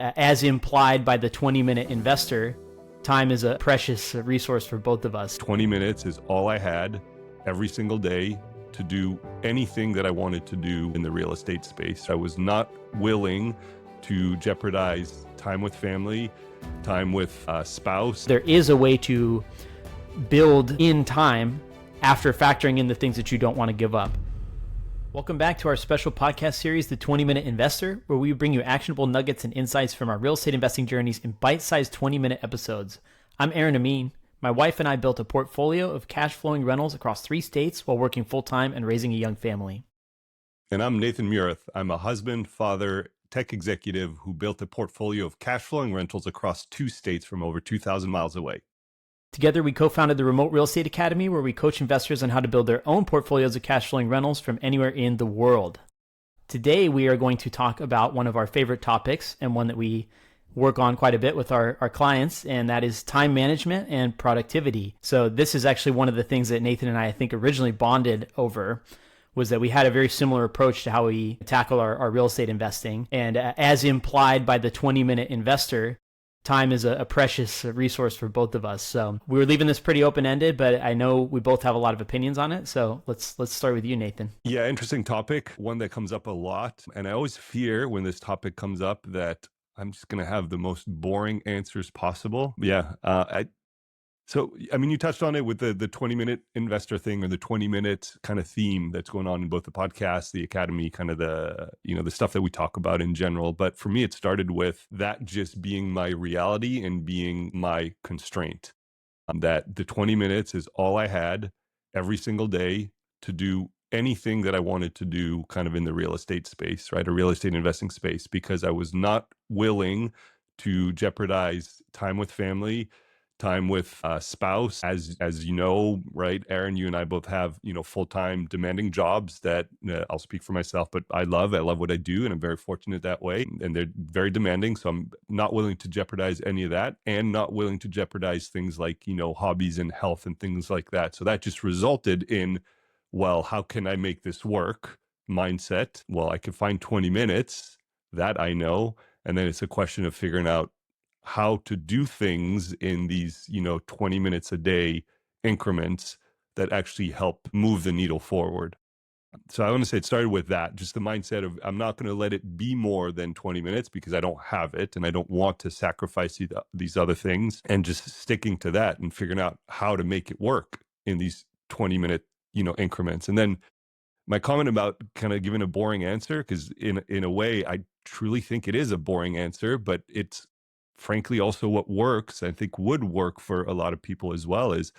As implied by the 20-minute investor, time is a precious resource for both of us. 20 minutes is all I had every single day to do anything that I wanted to do in the real estate space. I was not willing to jeopardize time with family, time with a spouse. There is a way to build in time after factoring in the things that you don't want to give up. Welcome back to our special podcast series, The 20-Minute Investor, where we bring you actionable nuggets and insights from our real estate investing journeys in bite-sized 20-minute episodes. I'm Aaron Amin. My wife and I built a portfolio of cash-flowing rentals across 3 states while working full-time and raising a young family. And I'm Nathan Murith. I'm a husband, father, tech executive who built a portfolio of cash-flowing rentals across 2 states from over 2,000 miles away. Together, we co-founded the Remote Real Estate Academy, where we coach investors on how to build their own portfolios of cash-flowing rentals from anywhere in the world. Today, we are going to talk about one of our favorite topics and one that we work on quite a bit with our clients, and that is time management and productivity. So this is actually one of the things that Nathan and I think originally bonded over, was that we had a very similar approach to how we tackle our real estate investing. And as implied by the 20-minute investor, time is a precious resource for both of us. So we were leaving this pretty open-ended, but I know we both have a lot of opinions on it. So let's start with you, Nathan. Yeah, interesting topic, one that comes up a lot. And I always fear when this topic comes up that I'm just going to have the most boring answers possible. Yeah. You touched on it with the 20-minute investor thing, or the 20-minute kind of theme that's going on in both the podcast, the academy, kind of the stuff that we talk about in general. But for me, it started with that just being my reality and being my constraint. That the 20 minutes is all I had every single day to do anything that I wanted to do kind of in the real estate space, right? A real estate investing space, because I was not willing to jeopardize time with family, time with a spouse. As you know, right, Aaron, you and I both have, full-time demanding jobs that I'll speak for myself, but I love what I do, and I'm very fortunate that way. And they're very demanding. So I'm not willing to jeopardize any of that, and not willing to jeopardize things like, hobbies and health and things like that. So that just resulted in, well, how can I make this work mindset? Well, I could find 20 minutes, that I know. And then it's a question of figuring out how to do things in these, 20 minutes a day increments that actually help move the needle forward. So I want to say it started with that, just the mindset of I'm not going to let it be more than 20 minutes because I don't have it and I don't want to sacrifice these other things, and just sticking to that and figuring out how to make it work in these 20-minute, increments. And then my comment about kind of giving a boring answer, because in a way, I truly think it is a boring answer, but it's frankly also what works, I think would work for a lot of people as well, is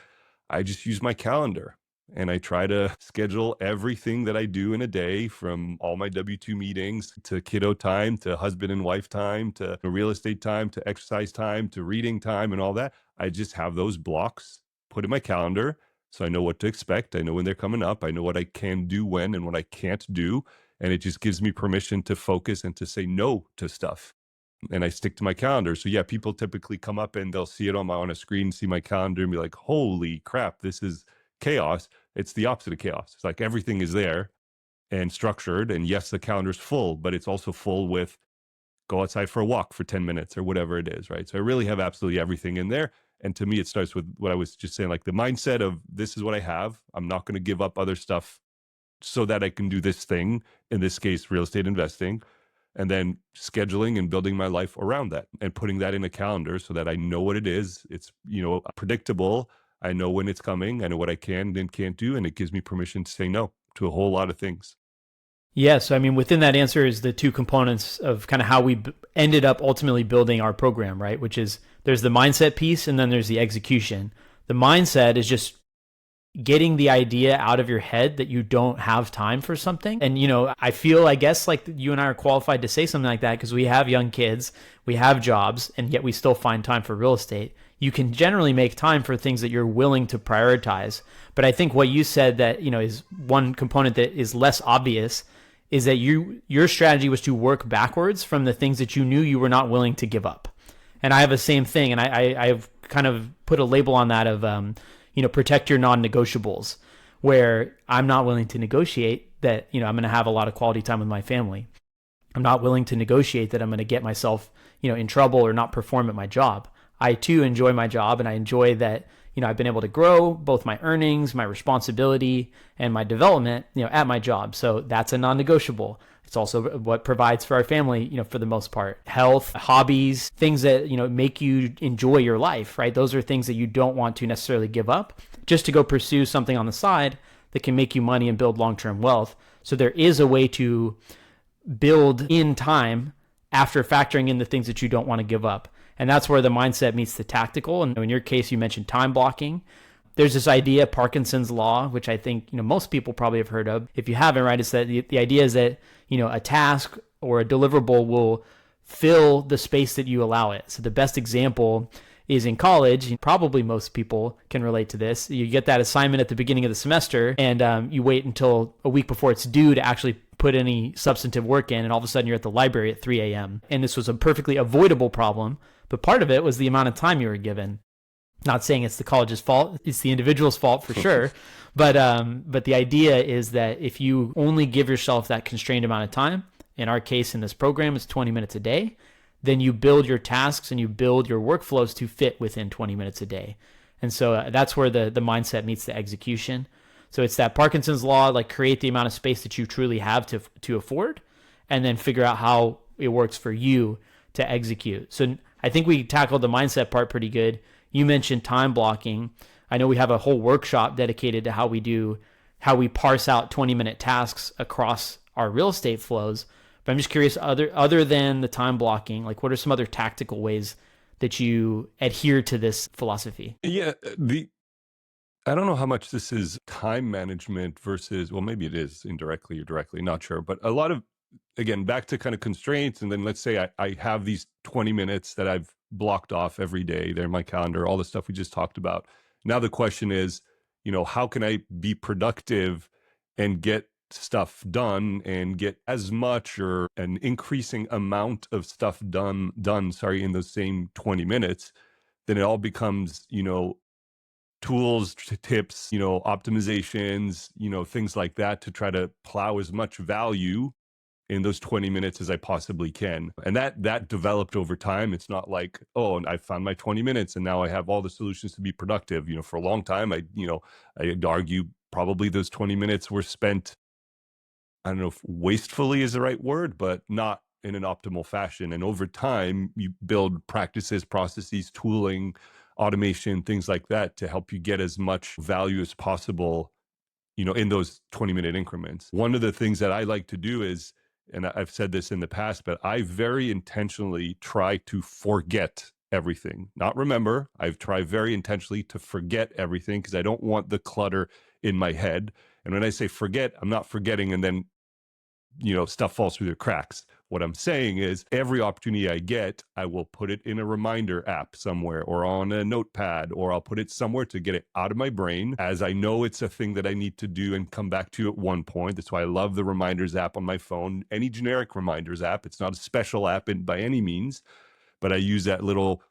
I just use my calendar and I try to schedule everything that I do in a day, from all my W-2 meetings to kiddo time, to husband and wife time, to real estate time, to exercise time, to reading time, and all that. I just have those blocks put in my calendar, so I know what to expect. I know when they're coming up. I know what I can do when and what I can't do. And it just gives me permission to focus and to say no to stuff. And I stick to my calendar. So yeah, people typically come up and they'll see it on a screen, see my calendar, and be like, holy crap, this is chaos. It's the opposite of chaos. It's like everything is there and structured. And yes, the calendar's full, but it's also full with go outside for a walk for 10 minutes or whatever it is, right? So I really have absolutely everything in there. And to me, it starts with what I was just saying, like the mindset of this is what I have. I'm not going to give up other stuff so that I can do this thing, in this case, real estate investing, and then scheduling and building my life around that and putting that in a calendar so that I know what it is. It's, predictable. I know when it's coming. I know what I can and can't do. And it gives me permission to say no to a whole lot of things. Yeah. So, within that answer is the 2 components of kind of how we ended up ultimately building our program, right? Which is there's the mindset piece and then there's the execution. The mindset is just getting the idea out of your head that you don't have time for something. And, I feel, I guess, like you and I are qualified to say something like that because we have young kids, we have jobs, and yet we still find time for real estate. You can generally make time for things that you're willing to prioritize. But I think what you said that, is one component that is less obvious is that your strategy was to work backwards from the things that you knew you were not willing to give up. And I have the same thing. And I've kind of put a label on that of, protect your non-negotiables, where I'm not willing to negotiate that, I'm going to have a lot of quality time with my family. I'm not willing to negotiate that I'm going to get myself, in trouble or not perform at my job. I too enjoy my job, and I enjoy that I've been able to grow both my earnings, my responsibility, and my development, at my job. So that's a non-negotiable. It's also what provides for our family, for the most part. Health, hobbies, things that, make you enjoy your life, right? Those are things that you don't want to necessarily give up just to go pursue something on the side that can make you money and build long-term wealth. So there is a way to build in time after factoring in the things that you don't want to give up. And that's where the mindset meets the tactical. And in your case, you mentioned time blocking. There's this idea, Parkinson's law, which I think most people probably have heard of. If you haven't, right, it's that the idea is that a task or a deliverable will fill the space that you allow it. So the best example is in college. Probably most people can relate to this. You get that assignment at the beginning of the semester, and you wait until a week before it's due to actually put any substantive work in, and all of a sudden you're at the library at 3 a.m. And this was a perfectly avoidable problem, but part of it was the amount of time you were given. Not saying it's the college's fault, it's the individual's fault for sure. But the idea is that if you only give yourself that constrained amount of time, in our case in this program, it's 20 minutes a day, then you build your tasks and you build your workflows to fit within 20 minutes a day. And so that's where the mindset meets the execution. So it's that Parkinson's law, like create the amount of space that you truly have to afford, and then figure out how it works for you to execute. So I think we tackled the mindset part pretty good. You mentioned time blocking. I know we have a whole workshop dedicated to how we parse out 20-minute tasks across our real estate flows. But I'm just curious, other than the time blocking, like what are some other tactical ways that you adhere to this philosophy? Yeah, I don't know how much this is time management versus, well, maybe it is indirectly or directly, not sure. But a lot of, again, back to kind of constraints. And then let's say I have these 20 minutes that I've blocked off every day. They're in my calendar, all the stuff we just talked about. Now the question is, how can I be productive and get stuff done and get as much or an increasing amount of stuff done, in those same 20 minutes? Then it all becomes, tools, tips, optimizations, things like that to try to plow as much value in those 20 minutes as I possibly can. And that developed over time. It's not like, oh, and I found my 20 minutes and now I have all the solutions to be productive. For a long time, I'd argue probably those 20 minutes were spent, I don't know if wastefully is the right word, but not in an optimal fashion. And over time, you build practices, processes, tooling, automation, things like that to help you get as much value as possible, in those 20-minute increments. One of the things that I like to do is, and I've said this in the past, but I very intentionally try to forget everything, not remember. I've tried very intentionally to forget everything because I don't want the clutter in my head. And when I say forget, I'm not forgetting and then, stuff falls through the cracks. What I'm saying is every opportunity I get, I will put it in a reminder app somewhere or on a notepad, or I'll put it somewhere to get it out of my brain as I know it's a thing that I need to do and come back to at one point. That's why I love the reminders app on my phone, any generic reminders app. It's not a special app by any means, but I use that little,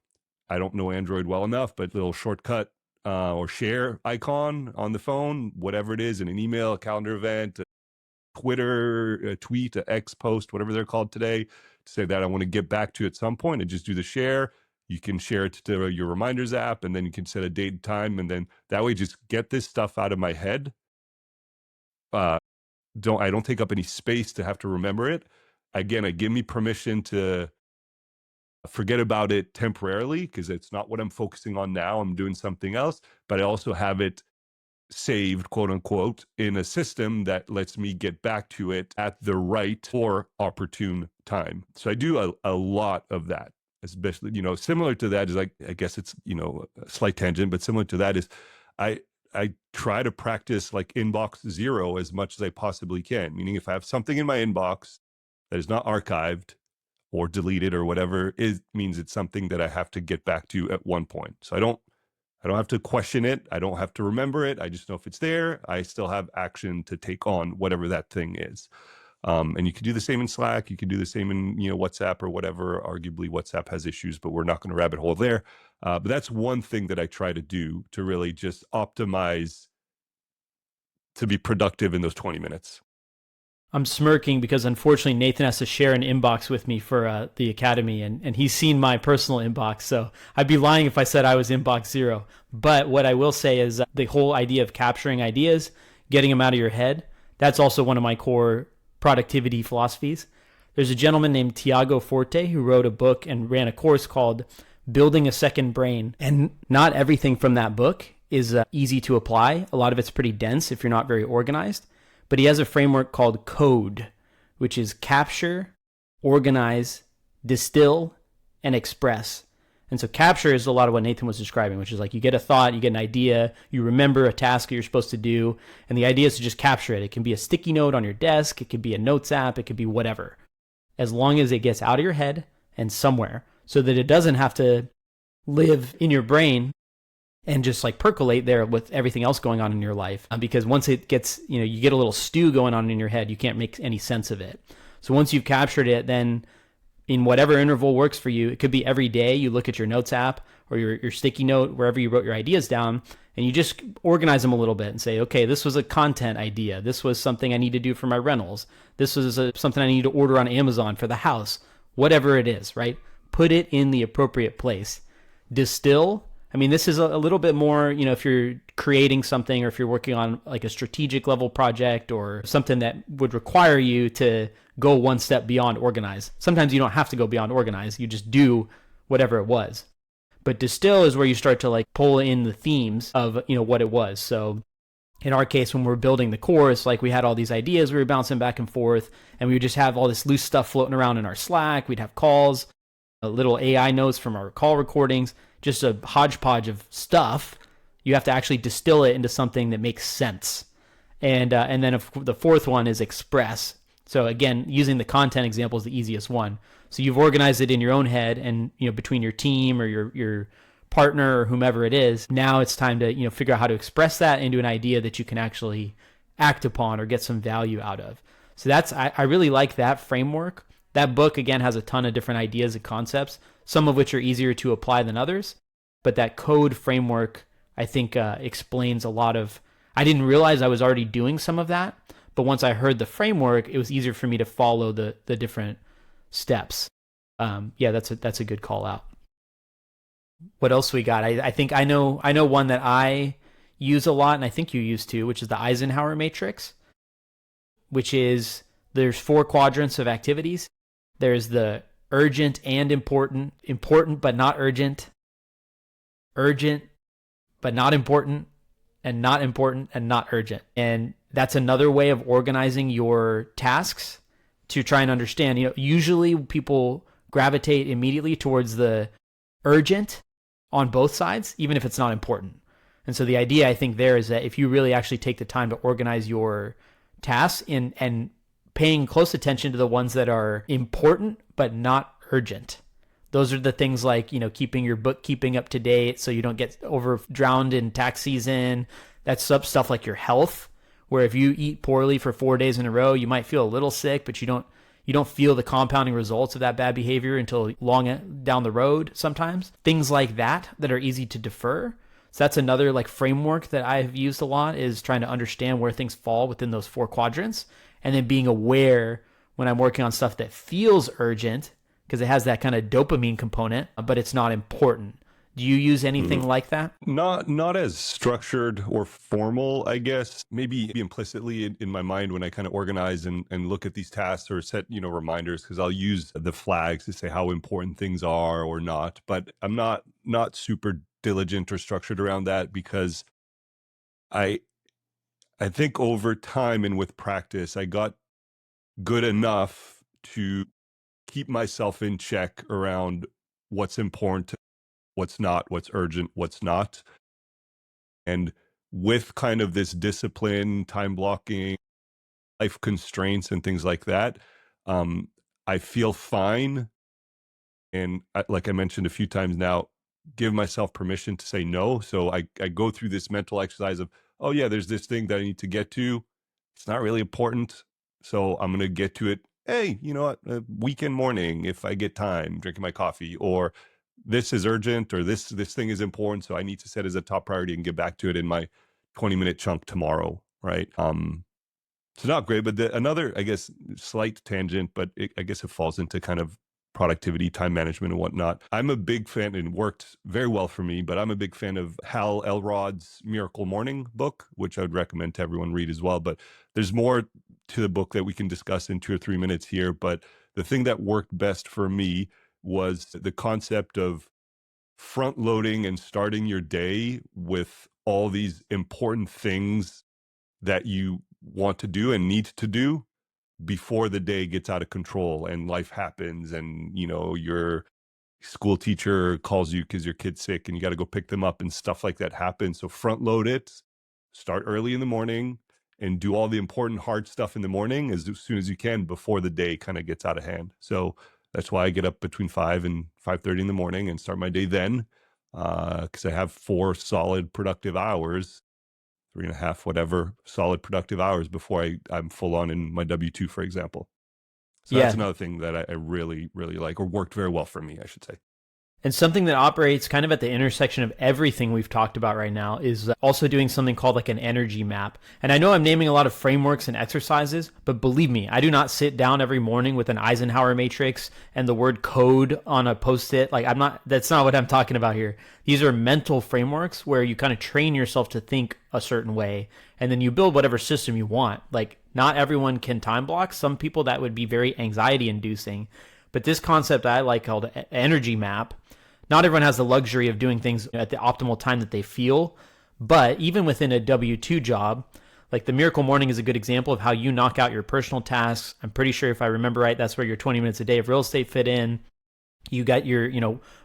I don't know Android well enough, but little shortcut or share icon on the phone, whatever it is, in an email, a calendar event, Twitter, a tweet, a X post, whatever they're called today, to say that I want to get back to at some point, and just do the share. You can share it to your reminders app, and then you can set a date and time, and then that way just get this stuff out of my head. I don't take up any space to have to remember it. Again, it give me permission to forget about it temporarily because it's not what I'm focusing on now. I'm doing something else, but I also have it saved, quote unquote, in a system that lets me get back to it at the right or opportune time. So I do a lot of that, especially, similar to that is, like, I guess it's, a slight tangent, but similar to that is I try to practice like inbox zero as much as I possibly can. Meaning if I have something in my inbox that is not archived or deleted or whatever, it means it's something that I have to get back to at one point. So I don't have to question it. I don't have to remember it. I just know if it's there, I still have action to take on whatever that thing is. And you can do the same in Slack. You can do the same in, WhatsApp or whatever. Arguably WhatsApp has issues, but we're not going to rabbit hole there. But that's one thing that I try to do to really just optimize to be productive in those 20 minutes. I'm smirking because unfortunately Nathan has to share an inbox with me for the academy, and he's seen my personal inbox. So I'd be lying if I said I was inbox zero. But what I will say is the whole idea of capturing ideas, getting them out of your head, that's also one of my core productivity philosophies. There's a gentleman named Tiago Forte who wrote a book and ran a course called Building a Second Brain. And not everything from that book is easy to apply. A lot of it's pretty dense if you're not very organized. But he has a framework called CODE, which is capture, organize, distill, and express. And so capture is a lot of what Nathan was describing, which is like you get a thought, you get an idea, you remember a task that you're supposed to do, and the idea is to just capture it. It can be a sticky note on your desk, it could be a notes app, it could be whatever. As long as it gets out of your head and somewhere so that it doesn't have to live in your brain and just like percolate there with everything else going on in your life. Because once it gets, you get a little stew going on in your head, you can't make any sense of it. So once you've captured it, then in whatever interval works for you, it could be every day you look at your notes app or your sticky note, wherever you wrote your ideas down, and you just organize them a little bit and say, okay, this was a content idea. This was something I need to do for my rentals. This was something I need to order on Amazon for the house. Whatever it is, right? Put it in the appropriate place. Distill. I mean, this is a little bit more, if you're creating something or if you're working on like a strategic level project or something that would require you to go one step beyond organize. Sometimes you don't have to go beyond organize. You just do whatever it was. But distill is where you start to like pull in the themes of, what it was. So in our case, when we're building the course, like we had all these ideas, we were bouncing back and forth, and we would just have all this loose stuff floating around in our Slack. We'd have calls, little AI notes from our call recordings, just a hodgepodge of stuff. You have to actually distill it into something that makes sense. And then the fourth one is express. So again, using the content example is the easiest one. So you've organized it in your own head, and between your team or your partner or whomever it is, now it's time to figure out how to express that into an idea that you can actually act upon or get some value out of. So I really like that framework. That book again has a ton of different ideas and concepts, some of which are easier to apply than others. But that code framework, I think, explains a lot of. I didn't realize I was already doing some of that, but once I heard the framework, it was easier for me to follow the different steps. That's a good call out. What else we got? I think I know one that I use a lot, and I think you use too, which is the Eisenhower matrix, which is there's 4 quadrants of activities. There's the urgent and important, important but not urgent, urgent but not important, and not important and not urgent. And that's another way of organizing your tasks to try and understand. Usually people gravitate immediately towards the urgent on both sides, even if it's not important. And so the idea, I think, there is that if you really actually take the time to organize your tasks and paying close attention to the ones that are important but not urgent. Those are the things like, keeping your bookkeeping up to date so you don't get drowned in tax season. That's stuff like your health, where if you eat poorly for 4 days in a row, you might feel a little sick, but you don't feel the compounding results of that bad behavior until long down the road sometimes. Things like that are easy to defer. So that's another like framework that I've used a lot, is trying to understand where things fall within those 4 quadrants, and then being aware when I'm working on stuff that feels urgent because it has that kind of dopamine component, but it's not important. Do you use anything like that? Not as structured or formal, I guess. Maybe implicitly in my mind when I kind of organize and look at these tasks or set, reminders, because I'll use the flags to say how important things are or not. But I'm not super diligent or structured around that, because I think over time and with practice, I got good enough to keep myself in check around what's important, what's not, what's urgent, what's not. And with kind of this discipline, time blocking, life constraints, and things like that, I feel fine. And like I mentioned a few times now, give myself permission to say no. So I go through this mental exercise of, oh yeah, there's this thing that I need to get to. It's not really important, so I'm going to get to it. Hey, you know what? A weekend morning, if I get time, drinking my coffee, or this is urgent, or this thing is important, so I need to set as a top priority and get back to it in my 20-minute chunk tomorrow, right? It's not great, but another, I guess, slight tangent, but I guess it falls into kind of productivity, time management, and whatnot. I'm a big fan, and worked very well for me, but I'm a big fan of Hal Elrod's Miracle Morning book, which I would recommend to everyone read as well. But there's more to the book that we can discuss in 2 or 3 minutes here. But the thing that worked best for me was the concept of front loading and starting your day with all these important things that you want to do and need to do before the day gets out of control and life happens, and your school teacher calls you because your kid's sick and you got to go pick them up and stuff like that happens. So front load it, start early in the morning, and do all the important hard stuff in the morning as soon as you can before the day kind of gets out of hand. So that's why I get up between 5 and 5:30 in the morning and start my day then, because I have 4 solid productive hours, 3.5, whatever, solid productive hours before I'm full on in my W-2, for example. So that's Yeah. another thing that I really, really like, or worked very well for me, I should say. And something that operates kind of at the intersection of everything we've talked about right now is also doing something called like an energy map. And I know I'm naming a lot of frameworks and exercises, but believe me, I do not sit down every morning with an Eisenhower matrix and the word code on a post-it. Like that's not what I'm talking about here. These are mental frameworks where you kind of train yourself to think a certain way, and then you build whatever system you want. Like not everyone can time block. Some people that would be very anxiety inducing. But this concept I like called energy map, not everyone has the luxury of doing things at the optimal time that they feel. But even within a W-2 job, like the Miracle Morning is a good example of how you knock out your personal tasks. I'm pretty sure if I remember right, that's where your 20 minutes a day of real estate fit in. You got your,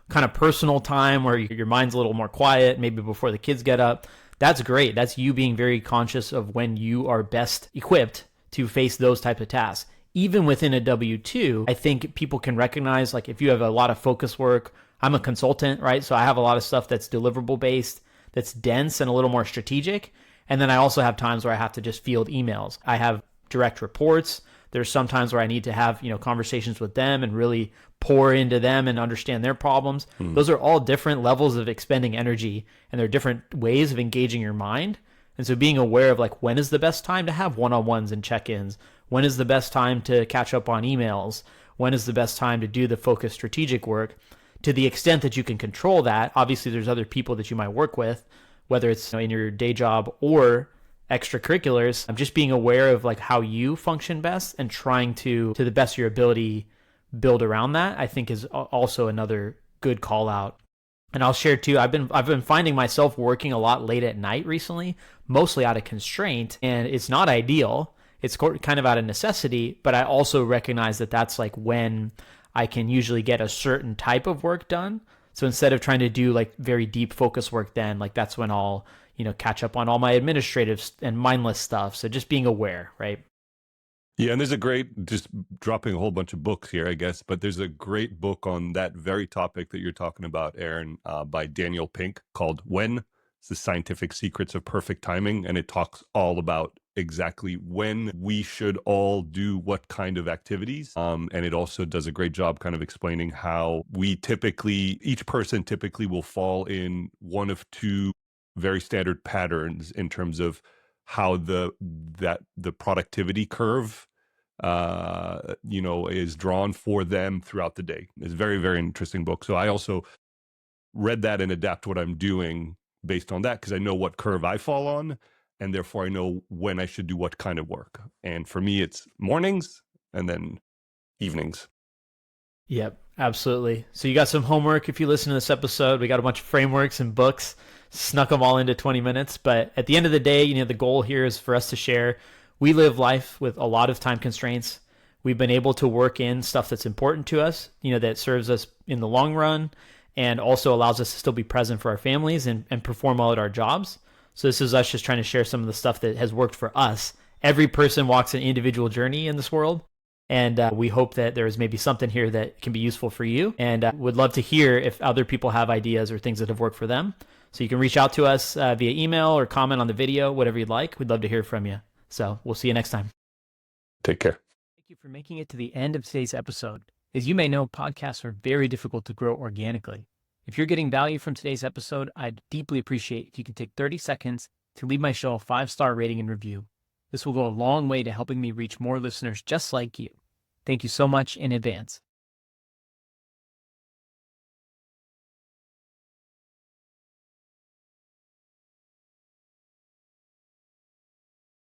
kind of personal time where your mind's a little more quiet, maybe before the kids get up. That's great. That's you being very conscious of when you are best equipped to face those types of tasks. Even within a W-2, I think people can recognize, like if you have a lot of focus work, I'm a consultant, right? So I have a lot of stuff that's deliverable based, that's dense and a little more strategic. And then I also have times where I have to just field emails. I have direct reports. There's some times where I need to have, conversations with them and really pour into them and understand their problems. Those are all different levels of expending energy, and they're different ways of engaging your mind. And so being aware of like, when is the best time to have one-on-ones and check-ins? When is the best time to catch up on emails? When is the best time to do the focused strategic work? To the extent that you can control that, obviously there's other people that you might work with, whether it's in your day job or extracurriculars. I'm just being aware of like how you function best and trying to the best of your ability, build around that, I think is also another good call out. And I'll share too, I've been finding myself working a lot late at night recently, mostly out of constraint, and it's not ideal. It's kind of out of necessity, but I also recognize that that's like when I can usually get a certain type of work done. So instead of trying to do like very deep focus work, then like that's when I'll, catch up on all my administrative and mindless stuff. So just being aware, right? Yeah, and there's a great, just dropping a whole bunch of books here, I guess, but there's a great book on that very topic that you're talking about, Aaron, by Daniel Pink, called When. It's the Scientific Secrets of Perfect Timing, and it talks all about exactly when we should all do what kind of activities. And it also does a great job kind of explaining how each person typically will fall in one of two very standard patterns in terms of how the productivity curve is drawn for them throughout the day. It's a very, very interesting book. So I also read that and adapt what I'm doing based on that, because I know what curve I fall on, and therefore I know when I should do what kind of work. And for me, it's mornings and then evenings. Yep, absolutely. So you got some homework if you listen to this episode. We got a bunch of frameworks and books, snuck them all into 20 minutes. But at the end of the day, the goal here is for us to share. We live life with a lot of time constraints. We've been able to work in stuff that's important to us, that serves us in the long run and also allows us to still be present for our families and perform well at our jobs. So this is us just trying to share some of the stuff that has worked for us. Every person walks an individual journey in this world. And we hope that there is maybe something here that can be useful for you. And would love to hear if other people have ideas or things that have worked for them. So you can reach out to us via email or comment on the video, whatever you'd like. We'd love to hear from you. So we'll see you next time. Take care. Thank you for making it to the end of today's episode. As you may know, podcasts are very difficult to grow organically. If you're getting value from today's episode, I'd deeply appreciate if you can take 30 seconds to leave my show a 5-star rating and review. This will go a long way to helping me reach more listeners just like you. Thank you so much in advance.